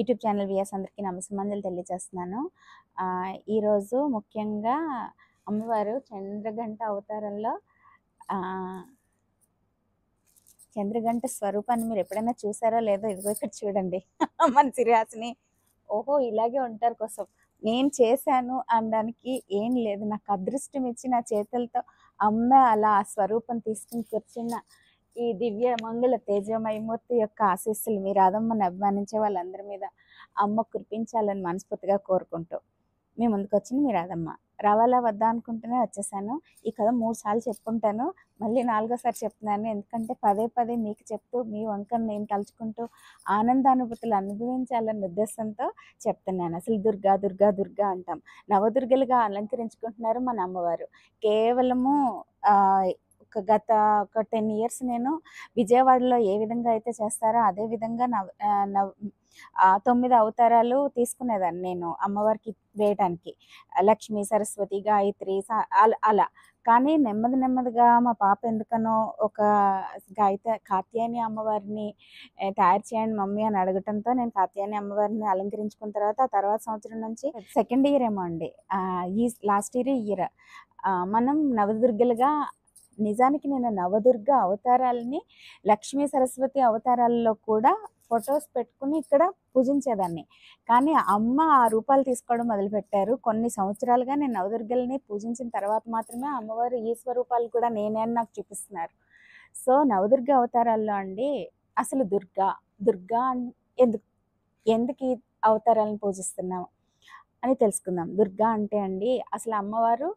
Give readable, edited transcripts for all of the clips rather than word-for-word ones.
YouTube channel viewers అందరికీ నమస్సుమంజలు తెలియజేస్తున్నాను. ఈరోజు ముఖ్యంగా అమ్మవారు చంద్రఘంట అవతారంలో ఆహ్, చంద్రఘంట స్వరూపాన్ని మీరు ఎప్పుడైనా చూసారో లేదో ఇదిగో ఇక్కడ చూడండి. మన సిరిహాసిని ఓహో! ఇలాగే ఉంటారు కోసం. నేను చేశాను అనడానికి ఏం లేదు. నాకు అదృష్టం ఇచ్చి నా చేతులతో అమ్మ అలా ఆ స్వరూపం తీసుకొని కూర్చున్న ఈ దివ్య మంగళ తేజోమయమూర్తి యొక్క ఆశీస్సులు మీ రాధమ్మని అభిమానించే వాళ్ళందరి మీద అమ్మ కురిపించాలని మనస్ఫూర్తిగా కోరుకుంటూ మీ ముందుకొచ్చింది మీ రాధమ్మ. రావాలా వద్దా అనుకుంటూనే వచ్చేసాను. ఈ కథ 3 సార్లు చెప్పుంటాను. మళ్ళీ 4గోసారి చెప్తున్నాను. ఎందుకంటే పదే పదే మీకు చెప్తూ మీ వంకను నేను తలుచుకుంటూ ఆనందానుభూతులు అనుభవించాలన్న ఉద్దేశంతో చెప్తున్నాను. అసలు దుర్గా దుర్గా దుర్గా అంటాం. నవదుర్గలుగా అలంకరించుకుంటున్నారు మన అమ్మవారు. కేవలము గత ఒక 10 ఇయర్స్ నేను విజయవాడలో ఏ విధంగా అయితే చేస్తారో అదే విధంగా 9 అవతారాలు తీసుకునేదాన్ని నేను అమ్మవారికి వేయటానికి. లక్ష్మి, సరస్వతి, గాయత్రి అలా. కానీ నెమ్మది నెమ్మదిగా మా పాప ఎందుకనో ఒక కాత్యాయని అమ్మవారిని తయారు చేయండి మమ్మీ అని అడగటంతో నేను కాత్యాయని అమ్మవారిని అలంకరించుకున్న తర్వాత ఆ తర్వాత సంవత్సరం నుంచి సెకండ్ ఇయర్ ఏమో అండి. ఈ లాస్ట్ ఇయర్ మనం నవదుర్గలుగా నిజానికి నేను నవదుర్గ అవతారాలని లక్ష్మీ సరస్వతి అవతారాల్లో కూడా ఫొటోస్ పెట్టుకుని ఇక్కడ పూజించేదాన్ని. కానీ అమ్మ ఆ రూపాలు తీసుకోవడం మొదలుపెట్టారు. కొన్ని సంవత్సరాలుగా నేను నవదుర్గల్ని పూజించిన తర్వాత మాత్రమే అమ్మవారు ఈ స్వరూపాలు కూడా నేనే అని నాకు చూపిస్తున్నారు. సో నవదుర్గ అవతారాల్లో అండి అసలు దుర్గా ఎందుకు ఈ అవతారాలను పూజిస్తున్నాము అని తెలుసుకుందాం. దుర్గా అంటే అండి అసలు అమ్మవారు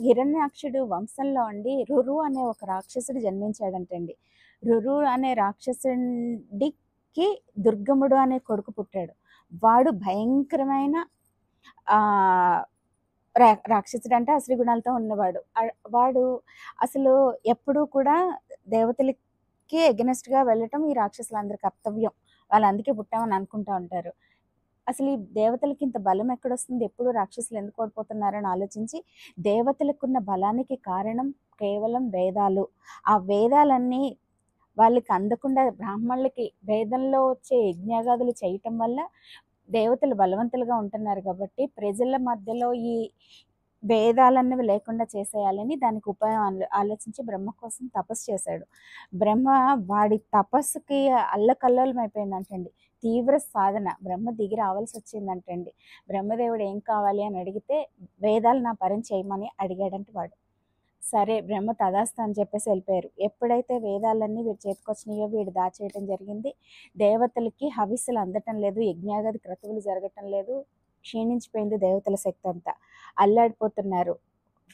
హిరణ్యాక్షుడు వంశంలో అండి రురు అనే ఒక రాక్షసుడు జన్మించాడంటండి. రురు అనే రాక్షసుడికి దుర్గముడు అనే కొడుకు పుట్టాడు. వాడు భయంకరమైన రాక్షసుడు అంటే అసురి గుణాలతో ఉన్నవాడు. వాడు అసలు ఎప్పుడూ కూడా దేవతలకి ఎగనెస్ట్గా వెళ్ళటం ఈ రాక్షసులందరి కర్తవ్యం. వాళ్ళు అందుకే పుట్టామని అనుకుంటూ ఉంటారు. అసలు ఈ దేవతలకి ఇంత బలం ఎక్కడొస్తుంది, ఎప్పుడు రాక్షసులు ఎందుకు ఓడిపోతున్నారని ఆలోచించి దేవతలకున్న బలానికి కారణం కేవలం వేదాలు. ఆ వేదాలన్నీ వాళ్ళకి అందకుండా బ్రాహ్మణులకి వేదంలో వచ్చే యజ్ఞాగాదులు చేయటం వల్ల దేవతలు బలవంతులుగా ఉంటున్నారు కాబట్టి ప్రజల మధ్యలో ఈ వేదాలన్నవి లేకుండా చేసేయాలని దానికి ఉపాయం ఆలోచించి బ్రహ్మ కోసం తపస్సు చేశాడు. బ్రహ్మ వాడి తపస్సుకి అల్లకల్లోలం అయిపోయిందంటండి. తీవ్ర సాధన బ్రహ్మ దిగి రావాల్సి వచ్చిందంటండి. బ్రహ్మదేవుడు ఏం కావాలి అని అడిగితే వేదాలు నా పరం చేయమని అడిగాడంట వాడు. సరే బ్రహ్మ తదాస్తు అని చెప్పేసి వెళ్ళిపోయారు. ఎప్పుడైతే వేదాలన్నీ వీడి చేతికొచ్చినాయో వీడు దాచేయటం జరిగింది. దేవతలకి హవిస్సులు అందటం లేదు, యజ్ఞాగాది క్రతువులు జరగటం లేదు. క్షీణించిపోయింది దేవతల శక్తి అంతా. అల్లాడిపోతున్నారు.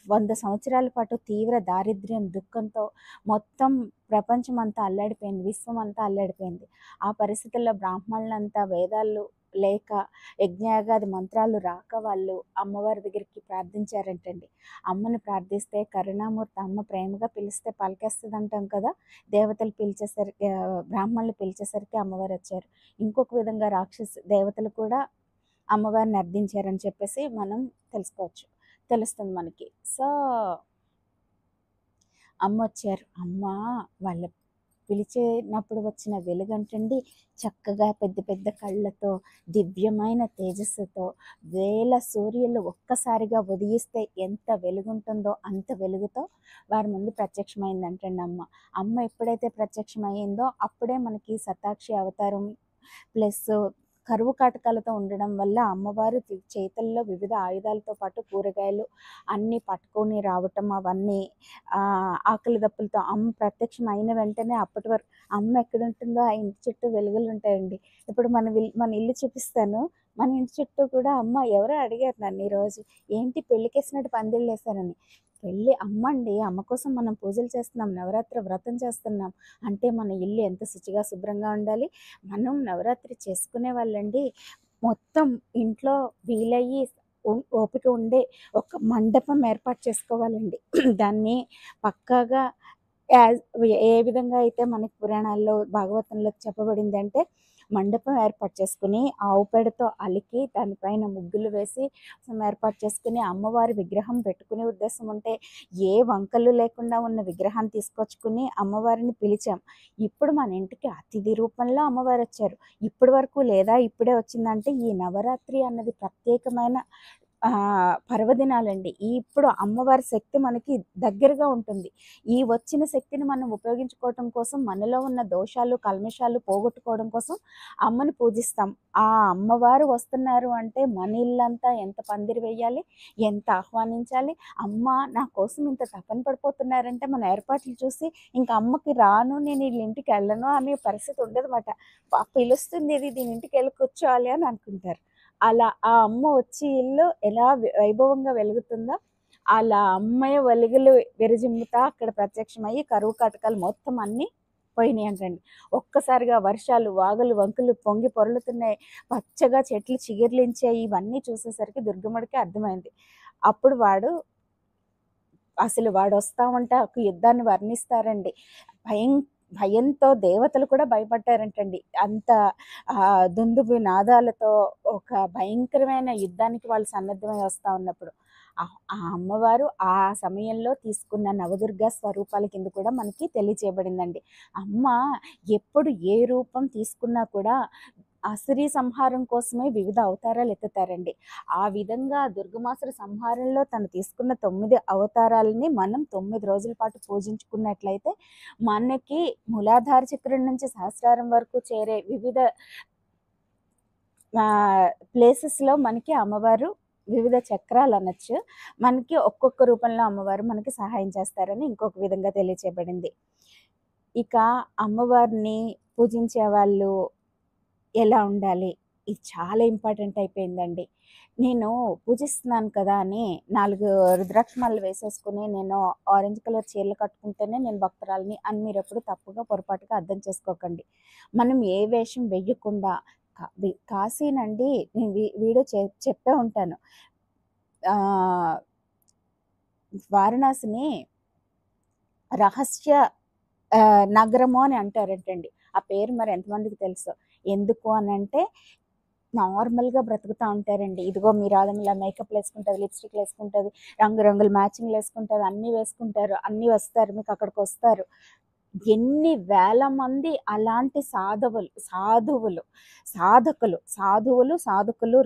100 సంవత్సరాల పాటు తీవ్ర దారిద్ర్యం దుఃఖంతో మొత్తం ప్రపంచం అంతా అల్లాడిపోయింది, విశ్వం అంతా అల్లాడిపోయింది. ఆ పరిస్థితుల్లో బ్రాహ్మణులంతా వేదాలు లేక యజ్ఞయాగాది మంత్రాలు రాక వాళ్ళు అమ్మవారి దగ్గరికి ప్రార్థించారంటండి. అమ్మని ప్రార్థిస్తే కరుణామూర్తి అమ్మ ప్రేమగా పిలిస్తే పలికేస్తుంది అంటాం కదా. దేవతలు పిలిచేసరికి బ్రాహ్మణులు పిలిచేసరికి అమ్మవారు వచ్చారు. ఇంకొక విధంగా దేవతలు కూడా అమ్మవారిని అర్థించారని చెప్పేసి మనం తెలుస్తుంది మనకి. సో అమ్మ వచ్చారు. అమ్మ వాళ్ళ పిలిచేటప్పుడు వచ్చిన వెలుగంటండి చక్కగా పెద్ద పెద్ద కళ్ళతో దివ్యమైన తేజస్సుతో వేల సూర్యులు ఒక్కసారిగా ఉదయిస్తే ఎంత వెలుగుంటుందో అంత వెలుగుతో వారి ముందు ప్రత్యక్షమైందంటండి అమ్మ. అమ్మ ఎప్పుడైతే ప్రత్యక్షమైందో అప్పుడే మనకి శతాక్షి అవతారం ప్లస్ కరువు కాటకాలతో ఉండడం వల్ల అమ్మవారు చేతుల్లో వివిధ ఆయుధాలతో పాటు కూరగాయలు అన్నీ పట్టుకొని రావటం అవన్నీ ఆకలి దప్పులతో అమ్మ ప్రత్యక్షం అయిన వెంటనే అప్పటి వరకు అమ్మ ఎక్కడ ఉంటుందో ఆ ఇంటి చుట్టూ వెలుగులు ఉంటాయండి. ఇప్పుడు మన ఇల్లు చూపిస్తాను. మన ఇంటి చుట్టూ కూడా అమ్మ ఎవరో అడిగారు నన్ను ఈరోజు, ఏంటి పెళ్ళికేసినట్టు పందిళ్ళు వేశారని. పెళ్ళి అమ్మ అండి. అమ్మ కోసం మనం పూజలు చేస్తున్నాం, నవరాత్రి వ్రతం చేస్తున్నాం అంటే మన ఇల్లు ఎంత శుచిగా శుభ్రంగా ఉండాలి. మనం నవరాత్రి చేసుకునే వాళ్ళండి మొత్తం ఇంట్లో వీలయ్యి ఓపిక ఉండే ఒక మండపం ఏర్పాటు చేసుకోవాలండి. దాన్ని పక్కాగా ఏ విధంగా అయితే మనకి పురాణాల్లో భాగవతంలో చెప్పబడింది అంటే మండపం ఏర్పాటు చేసుకుని ఆవు పేడతో అలికి దానిపైన ముగ్గులు వేసి ఏర్పాటు చేసుకుని అమ్మవారి విగ్రహం పెట్టుకునే ఉద్దేశం ఉంటే ఏ వంకలు లేకుండా ఉన్న విగ్రహాన్ని తీసుకొచ్చుకుని అమ్మవారిని పిలిచాం. ఇప్పుడు మన ఇంటికి అతిథి రూపంలో అమ్మవారు వచ్చారు. ఇప్పటి వరకు లేదా ఇప్పుడే వచ్చిందంటే ఈ నవరాత్రి అన్నది ప్రత్యేకమైన పర్వదినాలండి. ఇప్పుడు అమ్మవారి శక్తి మనకి దగ్గరగా ఉంటుంది. ఈ వచ్చిన శక్తిని మనం ఉపయోగించుకోవటం కోసం మనలో ఉన్న దోషాలు కల్మషాలు పోగొట్టుకోవడం కోసం అమ్మని పూజిస్తాం. ఆ అమ్మవారు వస్తున్నారు అంటే మన ఇల్లంతా ఎంత పందిరి వేయాలి, ఎంత ఆహ్వానించాలి. అమ్మ నా కోసం ఇంత తపన పడిపోతున్నారంటే మన ఏర్పాట్లు చూసి ఇంకా అమ్మకి రాను నేను వీళ్ళ ఇంటికి వెళ్ళను అనే పరిస్థితి ఉండదన్నమాట. పిలుస్తుంది ఇది దీని ఇంటికి వెళ్ళి కూర్చోవాలి అని అనుకుంటారు. అలా ఆ అమ్మ వచ్చి ఇల్లు ఎలా వైభవంగా వెలుగుతుందో అలా అమ్మయ్య వెలుగులు విరజిమ్ముతా అక్కడ ప్రత్యక్షమయ్యి కరువు కాటకాలు మొత్తం అన్నీ పోయినాయి అంటండి. ఒక్కసారిగా వర్షాలు వాగులు వంకులు పొంగి పొరలుతున్నాయి, పచ్చగా చెట్లు చిగిర్లించాయి. ఇవన్నీ చూసేసరికి దుర్గమ్మడికి అర్థమైంది. అప్పుడు అసలు వాడు వస్తా ఉంటే ఒక యుద్ధాన్ని వర్ణిస్తారండి. భయంతో దేవతలు కూడా భయపడ్డారంటండి. అంత దుందుబి నాదాలతో ఒక భయంకరమైన యుద్ధానికి వాళ్ళు సన్నద్ధమై వస్తూ ఉన్నప్పుడు ఆ అమ్మవారు ఆ సమయంలో తీసుకున్న నవదుర్గ స్వరూపాల కింద కూడా మనకి తెలియచేయబడిందండి. అమ్మ ఎప్పుడు ఏ రూపం తీసుకున్నా కూడా అసురీ సంహారం కోసమే వివిధ అవతారాలు ఎత్తుతారండి. ఆ విధంగా దుర్గమాసుర సంహారంలో తను తీసుకున్న 9 అవతారాలని మనం 9 రోజుల పాటు పూజించుకున్నట్లయితే మనకి మూలాధార చక్రం నుంచి సహస్రారం వరకు చేరే వివిధ ప్లేసెస్లో మనకి అమ్మవారు వివిధ చక్రాలు అనొచ్చు. మనకి ఒక్కొక్క రూపంలో అమ్మవారు మనకి సహాయం చేస్తారని ఇంకొక విధంగా తెలియచేయబడింది. ఇక అమ్మవారిని పూజించే వాళ్ళు ఎలా ఉండాలి, ఇది చాలా ఇంపార్టెంట్ అయిపోయిందండి. నేను పూజిస్తున్నాను కదా అని 4 రుద్రాక్షమాలలు వేసేసుకుని నేను ఆరెంజ్ కలర్ చీరలు కట్టుకుంటేనే నేను భక్తురాలని అని మీరు ఎప్పుడు తప్పుగా పొరపాటుగా అర్థం చేసుకోకండి. మనం ఏ వేషం వెయ్యకుండా కాశీనండి నేను వీడియో చెప్పే ఉంటాను. వారణాసిని రహస్య నగరము అని అంటారంటండి. ఆ పేరు మరి ఎంతమందికి తెలుసు. ఎందుకు అని అంటే నార్మల్గా బ్రతుకుతూ ఉంటారండి. ఇదిగో మీ రాధం ఇలా మేకప్లు వేసుకుంటుంది, లిప్స్టిక్లు వేసుకుంటుంది, రంగురంగులు మ్యాచింగ్లు వేసుకుంటుంది, అన్నీ వేసుకుంటారు, అన్నీ వస్తారు, మీకు అక్కడికి వస్తారు. ఎన్ని వేల మంది అలాంటి సాధకులు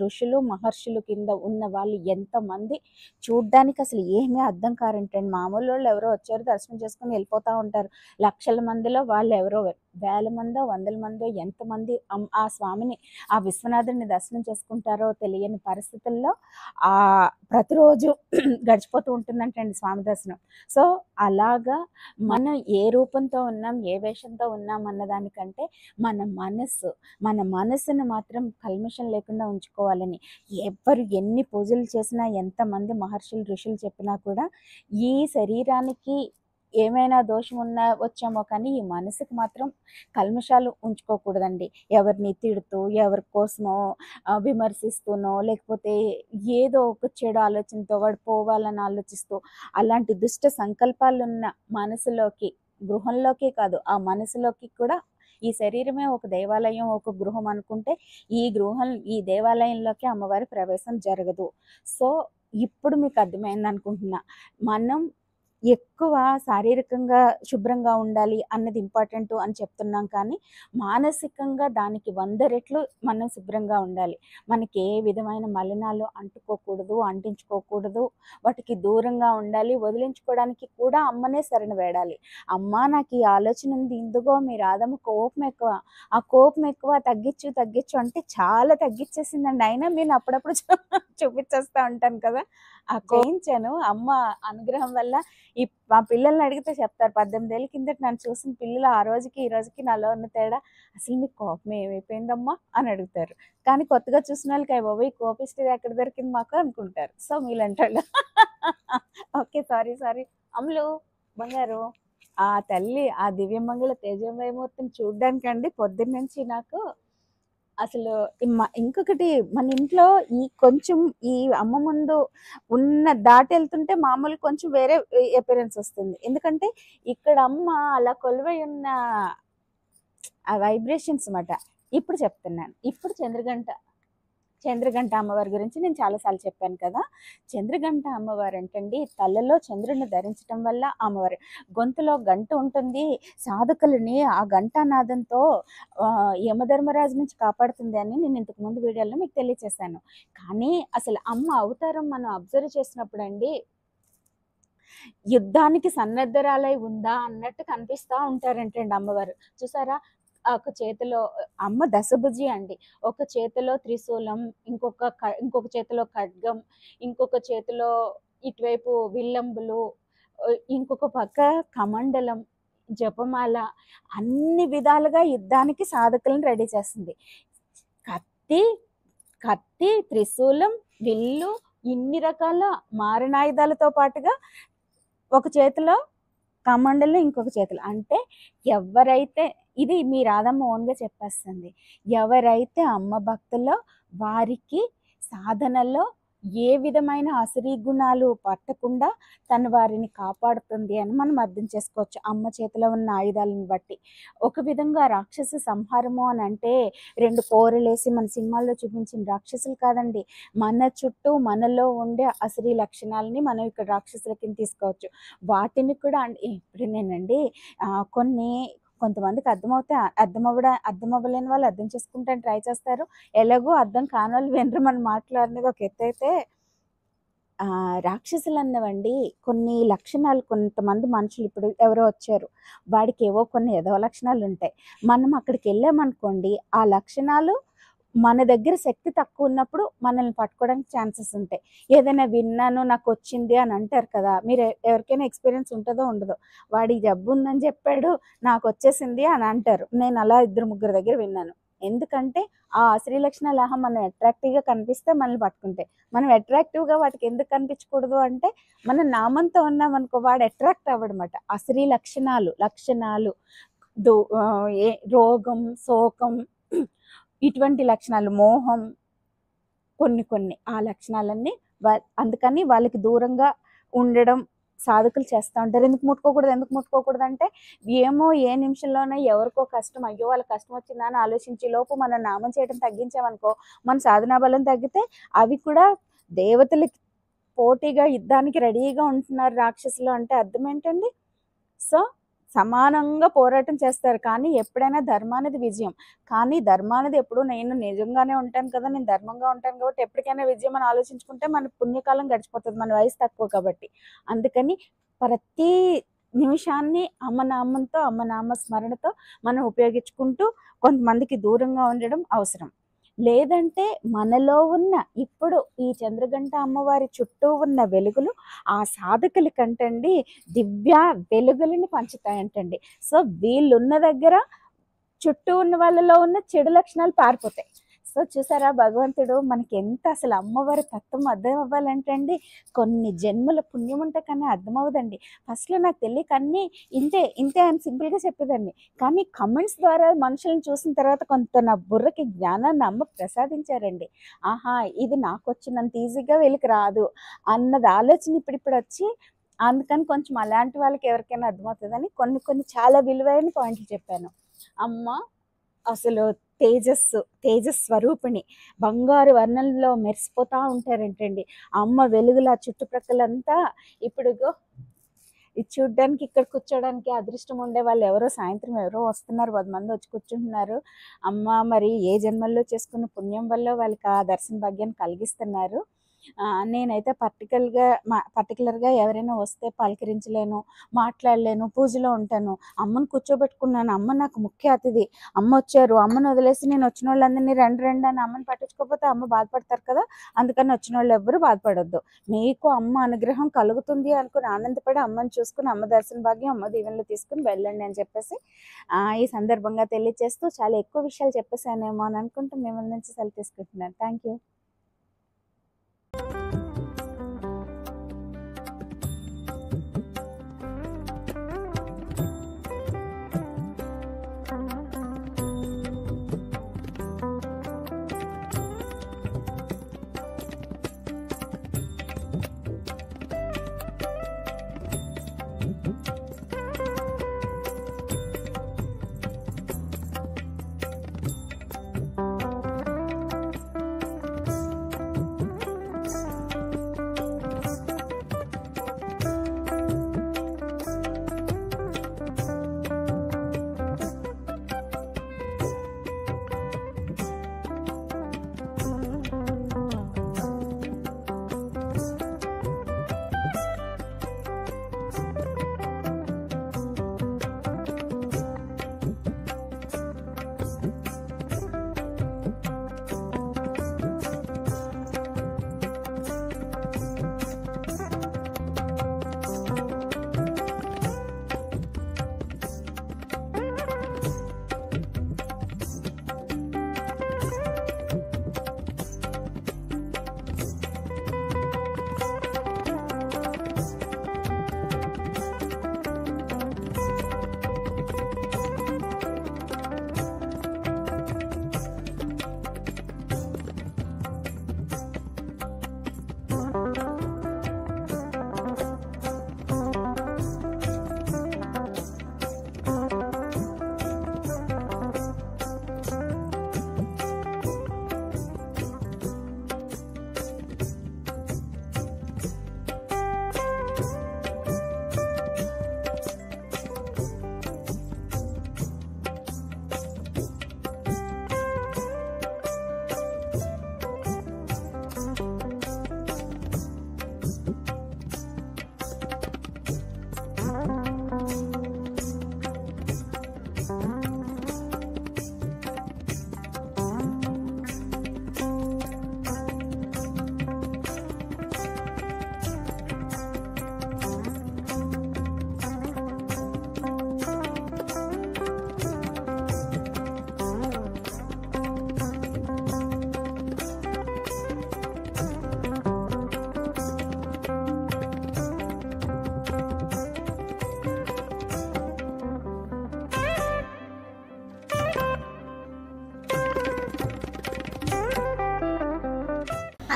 ఋషులు మహర్షులు కింద ఉన్న వాళ్ళు ఎంతమంది చూడ్డానికి అసలు ఏమీ అర్థం కారంటండి. మామూలు వాళ్ళు ఎవరో వచ్చారు దర్శనం చేసుకుని వెళ్ళిపోతూ ఉంటారు. లక్షల మందిలో వాళ్ళు ఎవరో వేల మందో వందల మందో ఎంతమంది ఆ స్వామిని ఆ విశ్వనాథుని దర్శనం చేసుకుంటారో తెలియని పరిస్థితుల్లో ప్రతిరోజు గడిచిపోతూ ఉంటుందంటండి స్వామి దర్శనం. సో అలాగా మనం ఏ రూపంతో ఉన్నాం ఏ వేషంతో ఉన్నాం అన్నదానికంటే మన మనసును మాత్రం కల్మషం లేకుండా ఉంచుకోవాలని ఎవరు ఎన్ని పూజలు చేసినా ఎంతమంది మహర్షులు ఋషులు చెప్పినా కూడా ఈ శరీరానికి ఏమైనా దోషం వచ్చామో కానీ ఈ మనసుకు మాత్రం కల్మషాలు ఉంచుకోకూడదండి. ఎవరిని తిడుతూ ఎవరి కోసమో విమర్శిస్తూనో లేకపోతే ఏదో ఒక చెడు ఆలోచనతో వాడు పోవాలని ఆలోచిస్తూ అలాంటి దుష్ట సంకల్పాలున్న మనసులోకి గృహంలోకి కాదు ఆ మనసులోకి కూడా ఈ శరీరమే ఒక దేవాలయం ఒక గృహం అనుకుంటే ఈ దేవాలయంలోకి అమ్మవారి ప్రవేశం జరగదు. సో ఇప్పుడు మీకు అర్థమైంది అనుకుంటున్నా. మనం ఎక్కువ శారీరకంగా శుభ్రంగా ఉండాలి అన్నది ఇంపార్టెంట్ అని చెప్తున్నాం కానీ మానసికంగా దానికి 100 రెట్లు మనం శుభ్రంగా ఉండాలి. మనకి ఏ విధమైన మలినాలు అంటించుకోకూడదు, వాటికి దూరంగా ఉండాలి. వదిలించుకోవడానికి కూడా అమ్మనే శరణ వేడాలి. అమ్మ నాకు ఈ ఆలోచన ఉంది, ఇందుగో మీ రాధమ్మ కోపం ఎక్కువ, ఆ కోపం ఎక్కువ తగ్గించు అంటే చాలా తగ్గించేసిందండి. అయినా నేను అప్పుడప్పుడు చూపించేస్తూ ఉంటాను కదా, చేయించాను. అమ్మ అనుగ్రహం వల్ల మా పిల్లల్ని అడిగితే చెప్తారు. 18 ఏళ్ళ కిందట నన్ను చూసిన పిల్లలు ఆ రోజుకి ఈ రోజుకి నాలో ఉన్న తేడా, అసలు మీకు కోపం ఏమైపోయిందమ్మా అని అడుగుతారు. కానీ కొత్తగా చూసిన వాళ్ళకి అయ్యి బాబోయ్ కోపిస్తే ఎక్కడ దొరికింది మాకు అనుకుంటారు. సో మీలంటాడు ఓకే సారీ అమ్ములు బంగారు ఆ తల్లి ఆ దివ్యమంగళ తేజమయమూర్తిని చూడ్డానికండి పొద్దున్నుంచి నాకు అసలు ఇంకొకటి మన ఇంట్లో కొంచెం ఈ అమ్మ ముందు ఉన్న దాటి వెళ్తుంటే మామూలు కొంచెం వేరే అపిరెన్స్ వస్తుంది. ఎందుకంటే ఇక్కడ అమ్మ అలా కొలువై ఉన్న ఆ వైబ్రేషన్స్ అన్నమాట. ఇప్పుడు చెప్తున్నాను. ఇప్పుడు చంద్రఘంట అమ్మవారి గురించి నేను చాలాసార్లు చెప్పాను కదా. చంద్రఘంట అమ్మవారు అంటండి, తలలో చంద్రుని ధరించడం వల్ల అమ్మవారు గొంతులో గంట ఉంటుంది. సాధకులని ఆ ఘంటానాదంతో యమధర్మరాజు నుంచి కాపాడుతుంది అని నేను ఇంతకు ముందు వీడియోలో మీకు తెలియచేశాను. కానీ అసలు అమ్మ అవతారం మనం అబ్జర్వ్ చేసినప్పుడు అండి, యుద్ధానికి సన్నద్ధరాలై ఉందా అన్నట్టు కనిపిస్తూ ఉంటారంటండి అమ్మవారు. చూసారా, ఒక చేతిలో అమ్మ దశభుజి అండి. ఒక చేతిలో త్రిశూలం, ఇంకొక చేతిలో ఖడ్గం, ఇంకొక చేతిలో ఇటువైపు విల్లంబులు, ఇంకొక పక్క కమండలం, జపమాల, అన్ని విధాలుగా యుద్ధానికి సాధకులను రెడీ చేస్తుంది. కత్తి, త్రిశూలం, విల్లు, ఇన్ని రకాల మారణాయుధాలతో పాటుగా ఒక చేతిలో కమండలు, ఇంకొక చేతిలో. అంటే ఎవరైతే, ఇది మీ రాధమ్మ ఓన్గా చెప్పేస్తుంది, ఎవరైతే అమ్మ భక్తుల్లో వారికి సాధనలో ఏ విధమైన అసురీ గుణాలు పట్టకుండా తను వారిని కాపాడుతుంది అని మనం అర్థం చేసుకోవచ్చు అమ్మ చేతిలో ఉన్న ఆయుధాలను బట్టి. ఒక విధంగా రాక్షస సంహారము అని అంటే 2 కోరలేసి మన సినిమాల్లో చూపించిన రాక్షసులు కాదండి. మన చుట్టూ మనలో ఉండే అసురీ లక్షణాలని మనం ఇక్కడ రాక్షసుల కింద తీసుకోవచ్చు. వాటిని కూడా ఇప్పుడు నేనండి కొంతమందికి అర్థమవ్వలేని వాళ్ళు అర్థం చేసుకుంటాను ట్రై చేస్తారు. ఎలాగో అర్థం కాని వాళ్ళు వినరు మనం మాట్లాడినది ఒక ఎత్తు అయితే, రాక్షసులు అన్నవండి కొన్ని లక్షణాలు, కొంతమంది మనుషులు ఇప్పుడు ఎవరో వచ్చారు, వాడికి ఏవో కొన్ని ఏదో లక్షణాలు ఉంటాయి. మనం అక్కడికి వెళ్ళామనుకోండి, ఆ లక్షణాలు మన దగ్గర శక్తి తక్కువ ఉన్నప్పుడు మనల్ని పట్టుకోవడానికి ఛాన్సెస్ ఉంటాయి. ఏదైనా విన్నాను నాకు వచ్చింది అని అంటారు కదా, మీరు ఎవరికైనా ఎక్స్పీరియన్స్ ఉంటుందో ఉండదో, వాడి జబ్బు ఉందని చెప్పాడు నాకు వచ్చేసింది అని అంటారు. నేను అలా 2-3 దగ్గర విన్నాను. ఎందుకంటే ఆ అసలు లక్షణాలు మనం అట్రాక్టివ్గా కనిపిస్తే మనల్ని పట్టుకుంటాయి. మనం అట్రాక్టివ్గా వాటికి ఎందుకు కనిపించకూడదు అంటే, మన నామంతో ఉన్నామనుకో వాడు అట్రాక్ట్ అవ్వడమాట. అసలు లక్షణాలు రోగం, శోకం, ఇటువంటి లక్షణాలు, మోహం, కొన్ని ఆ లక్షణాలన్నీ అందుకని వాళ్ళకి దూరంగా ఉండడం సాధకులు చేస్తూ ఉంటారు. ఎందుకు ముట్టుకోకూడదు అంటే, ఏమో ఏ నిమిషంలోనే ఎవరికో కష్టం, అయ్యో వాళ్ళ కష్టం వచ్చిందా అని ఆలోచించే లోపు మనం నామం చేయడం తగ్గించామనుకో, మన సాధనా బలం తగ్గితే అవి కూడా దేవతలకి పోటీగా యుద్ధానికి రెడీగా ఉంటున్నారు రాక్షసులు అంటే అర్థం ఏంటండి? సో సమానంగా పోరాటం చేస్తారు. కానీ ఎప్పుడైనా ధర్మానిది విజయం. కానీ ధర్మానిది ఎప్పుడు నేను నిజంగానే ఉంటాను కదా, నేను ధర్మంగా ఉంటాను కాబట్టి ఎప్పటికైనా విజయం అని ఆలోచించుకుంటే మన పుణ్యకాలం గడిచిపోతుంది, మన వయసు తక్కువ కాబట్టి. అందుకని ప్రతి నిమిషాన్ని అమ్మనామంతో, అమ్మనామ స్మరణతో మనం ఉపయోగించుకుంటూ కొంతమందికి దూరంగా ఉండడం అవసరం. లేదంటే మనలో ఉన్న ఇప్పుడు ఈ చంద్రఘంట అమ్మవారి చుట్టూ ఉన్న వెలుగులు ఆ సాధకుల కంటండి దివ్య వెలుగులని పంచుతాయంటండి. సో వీళ్ళున్న దగ్గర చుట్టూ ఉన్న వాళ్ళలో ఉన్న చెడు లక్షణాలు పారిపోతాయి. సో చూసారా, భగవంతుడు మనకి ఎంత అసలు అమ్మవారి తత్వం అర్థం అవ్వాలంటే అండి, కొన్ని జన్మల పుణ్యం ఉంటే కానీ అర్థం అవ్వదండి. ఫస్ట్లో నాకు తెలియక అన్నీ ఇంతే అని సింపుల్గా చెప్పేదాన్ని. కానీ కమెంట్స్ ద్వారా మనుషులను చూసిన తర్వాత కొంత నా బుర్రకి జ్ఞానాన్ని అమ్మ ప్రసాదించారండి. ఆహా, ఇది నాకు వచ్చినంత ఈజీగా వీళ్ళకి రాదు అన్నది ఆలోచన ఇప్పుడు వచ్చి, అందుకని కొంచెం అలాంటి వాళ్ళకి ఎవరికైనా అర్థమవుతుందని కొన్ని చాలా విలువైన పాయింట్లు చెప్పాను. అమ్మ అసలు తేజస్వరూపిణి, బంగారు వర్ణంలో మెరిసిపోతూ ఉంటారంటండి. అమ్మ వెలుగుల చుట్టుప్రక్కలంతా ఇప్పుడు ఇది చూడ్డానికి, ఇక్కడ కూర్చోడానికి అదృష్టం ఉండే వాళ్ళు ఎవరో సాయంత్రం ఎవరో వస్తున్నారు, 10 మంది వచ్చి కూర్చుంటున్నారు. అమ్మ మరి ఏ జన్మల్లో చేసుకున్న పుణ్యం వల్ల వాళ్ళకి ఆ దర్శన భాగ్యాన్ని కలిగిస్తున్నారు. నేనైతే పర్టికులర్గా ఎవరైనా వస్తే పలకరించలేను, మాట్లాడలేను, పూజలో ఉంటాను. అమ్మను కూర్చోబెట్టుకున్నాను, అమ్మ నాకు ముఖ్య అతిథి. అమ్మ వచ్చారు, అమ్మను వదిలేసి నేను వచ్చిన వాళ్ళందరినీ రండి అని అమ్మని పట్టించుకోకపోతే అమ్మ బాధపడతారు కదా. అందుకని వచ్చిన వాళ్ళు ఎవ్వరూ బాధపడొద్దు. మీకు అమ్మ అనుగ్రహం కలుగుతుంది అనుకుని ఆనందపడి అమ్మని చూసుకుని అమ్మ దర్శన భాగ్యం, అమ్మ దీవెనలు తీసుకుని వెళ్ళండి అని చెప్పేసి ఈ సందర్భంగా తెలియజేస్తూ, చాలా ఎక్కువ విషయాలు చెప్పేసానేమో అని అనుకుంటూ మిమ్మల్ని నుంచి సెలవు తీసుకుంటున్నాను. Thank you.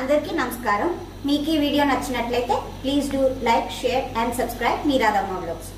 అందరికీ నమస్కారం. మీకు ఈ వీడియో నచ్చినట్లయితే please do like, share and subscribe me Radhamma vlogs.